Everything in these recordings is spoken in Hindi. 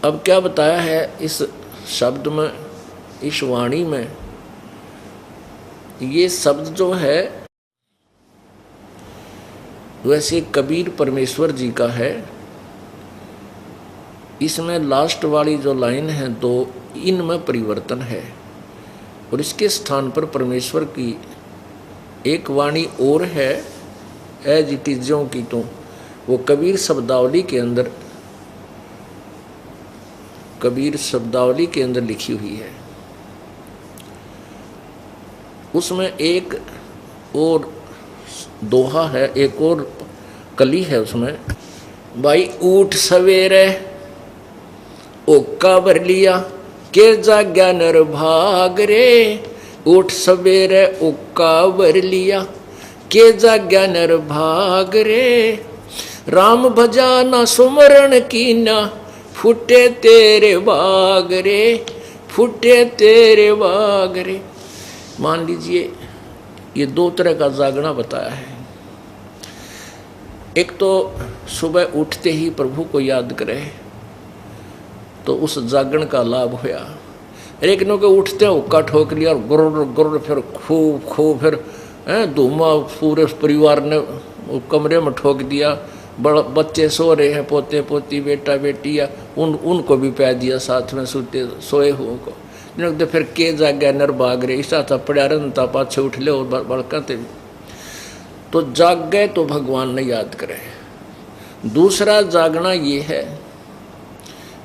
अब क्या बताया है इस शब्द में, इस वाणी में? ये शब्द जो है वैसे कबीर परमेश्वर जी का है। इसमें लास्ट वाली जो लाइन है तो इनमें परिवर्तन है और इसके स्थान पर परमेश्वर की एक वाणी और है एज इट इज ज्यों की त्यों। वो कबीर शब्दावली के अंदर लिखी हुई है। उसमें एक और दोहा है, एक और कली है उसमें। भाई उठ सवेरे ओका भर लिया के जाग्या नर भाग रे। उठ सवेरे ओका भर लिया के जाग्या नर भाग रे। राम भजा ना सुमरण कीना फुटे तेरे बाग रे, फुटे तेरे बाग रे। मान लीजिए ये दो तरह का जागना बताया है। एक तो सुबह उठते ही प्रभु को याद करे तो उस जागरण का लाभ होया। लेकिन के उठते हुक्का ठोक लिया और गुर्र गुर्र फिर खूब फिर धूमा पूरे परिवार ने कमरे में ठोक दिया। बड़ा बच्चे सो रहे हैं, पोते पोती बेटा बेटी या उनको भी पै दिया साथ में सोए हुए को। तो फिर के जाग्या नर भाग रे, ऐसा था पड़ा रहता पाछे उठ ले और बड़काते। तो जाग गए तो भगवान ने याद करे। दूसरा जागना ये है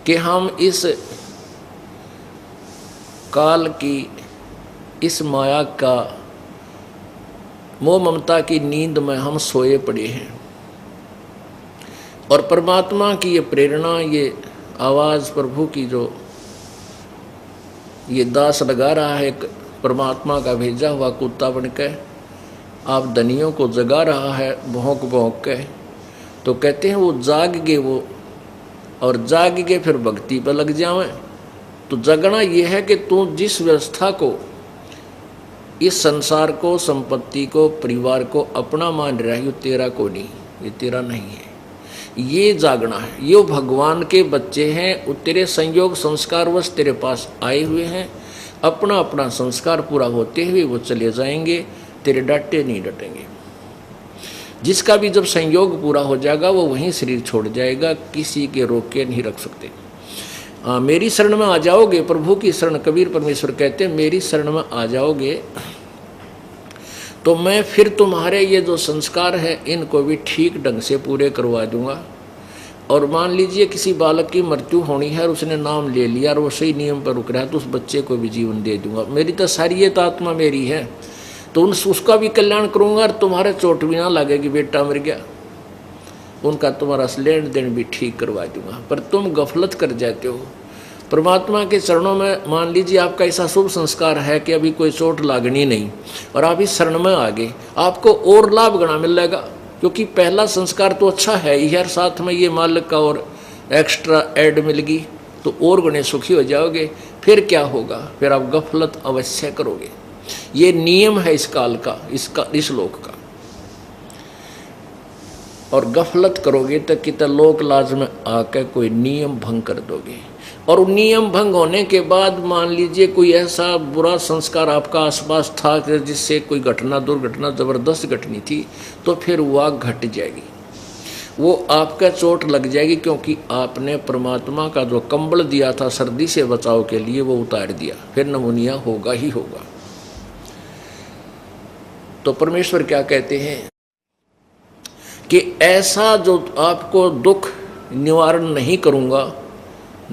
कि हम इस काल की, इस माया का मोह ममता की नींद में हम सोए पड़े हैं और परमात्मा की ये प्रेरणा, ये आवाज़ प्रभु की जो ये दास लगा रहा है, एक परमात्मा का भेजा हुआ कुत्ता बनकर आप धनियों को जगा रहा है भौंक भौंक के। तो कहते हैं वो जाग गए वो, और जाग के फिर भक्ति पर लग जावें। तो जगना ये है कि तू जिस व्यवस्था को, इस संसार को, संपत्ति को, परिवार को अपना मान रहा है, ये तेरा को नहीं, ये तेरा नहीं है। ये जागना है। ये भगवान के बच्चे हैं, वो तेरे संयोग संस्कारवश तेरे पास आए हुए हैं। अपना अपना संस्कार पूरा होते हुए वो चले जाएंगे, तेरे डांटे नहीं डटेंगे। जिसका भी जब संयोग पूरा हो जाएगा वो वहीं शरीर छोड़ जाएगा, किसी के रोक के नहीं रख सकते। मेरी शरण में आ जाओगे, प्रभु की शरण, कबीर परमेश्वर कहते हैं मेरी शरण में आ जाओगे तो मैं फिर तुम्हारे ये जो संस्कार है इनको भी ठीक ढंग से पूरे करवा दूंगा। और मान लीजिए किसी बालक की मृत्यु होनी है और उसने नाम ले लिया और वो सही नियम पर रुक रहा है तो उस बच्चे को भी जीवन दे दूंगा। मेरी तो सारी तो आत्मा मेरी है, तो उसका भी कल्याण करूंगा और तुम्हारे चोट भी ना लगेगी बेटा मर गया, उनका तुम्हारा लेन देन भी ठीक करवा दूंगा। पर तुम गफलत कर जाते हो परमात्मा के चरणों में। मान लीजिए आपका ऐसा शुभ संस्कार है कि अभी कोई चोट लागनी नहीं और आप इस शरण में आ गए, आपको और लाभ गणा मिलेगा, क्योंकि पहला संस्कार तो अच्छा है ही यार, साथ में ये मालिक का और एक्स्ट्रा ऐड मिल गई तो और गुणे सुखी हो जाओगे। फिर क्या होगा, फिर आप गफलत अवश्य करोगे। ये नियम है इस काल का, इस लोक का। और गफलत करोगे तो कितना लोक लाज में आकर कोई नियम भंग कर दोगे। और नियम भंग होने के बाद मान लीजिए कोई ऐसा बुरा संस्कार आपका आसपास था जिससे कोई घटना, दुर्घटना जबरदस्त घटनी थी, तो फिर वह घट जाएगी, वो आपका चोट लग जाएगी, क्योंकि आपने परमात्मा का जो कंबल दिया था सर्दी से बचाव के लिए वो उतार दिया, फिर नमूनिया होगा ही होगा। तो परमेश्वर क्या कहते हैं कि ऐसा जो आपको दुख निवारण नहीं करूंगा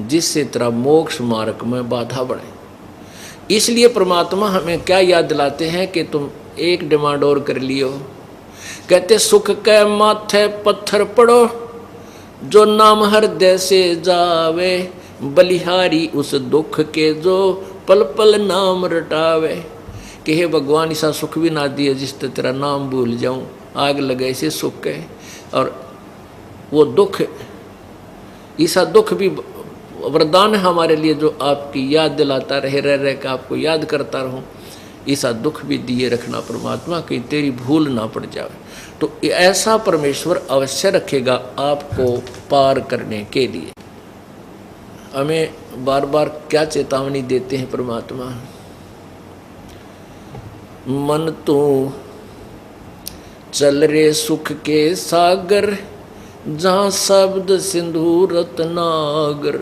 जिससे तेरा मोक्ष मार्ग में बाधा बढ़े। इसलिए परमात्मा हमें क्या याद दिलाते हैं कि तुम एक डिमांड और कर लियो। कहते सुख के माथे पत्थर पड़ो जो नाम हृदय से जावे, बलिहारी उस दुख के जो पल पल नाम रटावे। कि हे भगवान ऐसा सुख भी ना दिए जिससे तेरा नाम भूल जाऊं, आग लगे से सुख है। और वो दुख, ऐसा दुख भी वरदान है हमारे लिए जो आपकी याद दिलाता रहे, रह रह के आपको याद करता रहूं। ऐसा दुख भी दिए रखना परमात्मा, कि तेरी भूल ना पड़ जाए। तो ऐसा परमेश्वर अवश्य रखेगा आपको पार करने के लिए। हमें बार बार क्या चेतावनी देते हैं परमात्मा, मन तू चल रे सुख के सागर, जहाँ शब्द सिंधु रत्नागर।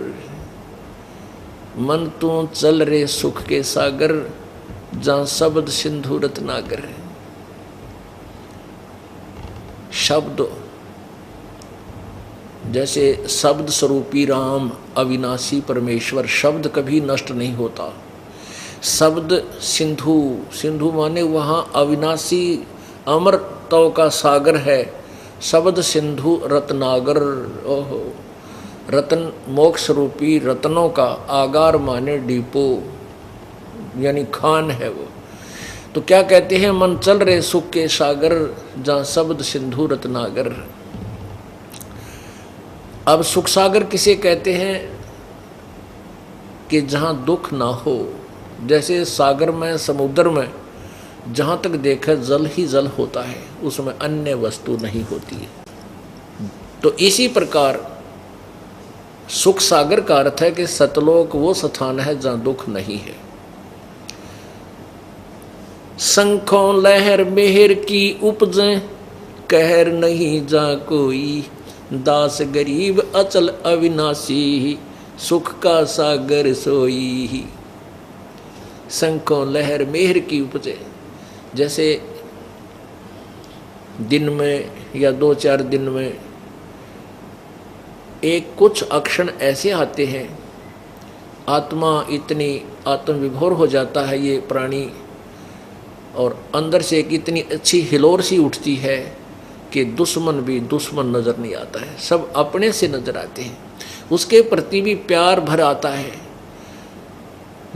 मन तू चल रे सुख के सागर, जहाँ शब्द सिंधु रत्नागर। शब्द जैसे शब्द स्वरूपी राम अविनाशी परमेश्वर, शब्द कभी नष्ट नहीं होता। शब्द सिंधु, सिंधु माने वहाँ अविनाशी अमरत्व का सागर है। शब्द सिंधु रत्नागर, ओहो, रत्न मोक्ष रूपी रत्नों का आगार माने डिपो, यानी खान है वो। तो क्या कहते हैं, मन चल रहे सुख के सागर, जहाँ शब्द सिंधु रत्नागर। अब सुख सागर किसे कहते हैं कि जहाँ दुख ना हो। जैसे सागर में, समुद्र में जहाँ तक देखा जल ही जल होता है, उसमें अन्य वस्तु नहीं होती है। तो इसी प्रकार सुख सागर का अर्थ है कि सतलोक वो स्थान है जहाँ दुख नहीं है। शंखों लहर मेहर की उपजें, कहर नहीं जा कोई। दास गरीब अचल अविनाशी, सुख का सागर सोई। शंखों लहर मेहर की उपजे, जैसे दिन में या 2-4 दिन में एक कुछ अक्षण ऐसे आते हैं, आत्मा इतनी आत्मविभोर हो जाता है ये प्राणी, और अंदर से एक इतनी अच्छी हिलोर सी उठती है कि दुश्मन भी दुश्मन नज़र नहीं आता है, सब अपने से नज़र आते हैं। उसके प्रति भी प्यार भर आता है,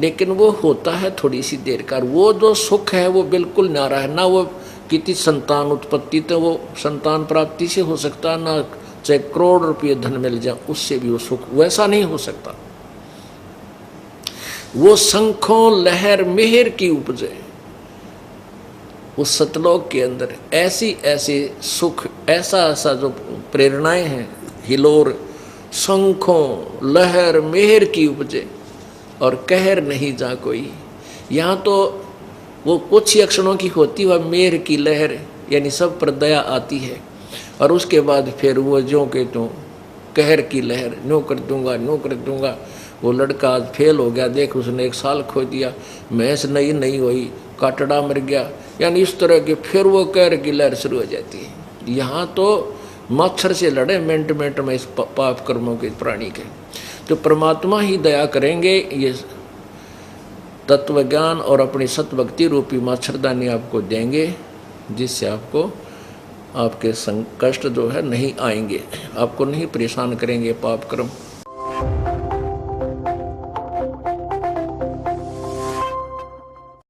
लेकिन वो होता है थोड़ी सी देर का। वो जो सुख है वो बिल्कुल न्यारा है। ना वो कितनी संतान उत्पत्ति, तो वो संतान प्राप्ति से हो सकता, ना चाहे करोड़ रुपये धन मिल जाए उससे भी वो सुख वैसा नहीं हो सकता। वो शंखों लहर मेहर की उपजे, उस सतलोक के अंदर ऐसी ऐसे सुख, ऐसा ऐसा जो प्रेरणाएं हैं, हिलोर शंखों लहर मेहर की उपजे, और कहर नहीं जा कोई। यहाँ तो वो कुछ ही अक्षरों की होती, वह मेहर की लहर, यानी सब पर दया आती है, और उसके बाद फिर वो ज्यों के त्यों कहर की लहर, न्यों कर दूंगा न्यों कर दूंगा। वो लड़का आज फेल हो गया, देख उसने 1 साल खो दिया, भैंस नहीं हुई, काटड़ा मर गया, यानी इस तरह के फिर वो कहर की लहर शुरू हो जाती है। यहाँ तो मच्छर से लड़े मिनट मिनट में इस पाप कर्मों के प्राणी के। तो परमात्मा ही दया करेंगे, ये तत्व ज्ञान और अपनी सतभक्ति रूपी मच्छरदानी आपको देंगे, जिससे आपको आपके कष्ट जो है नहीं आएंगे, आपको नहीं परेशान करेंगे पाप कर्म।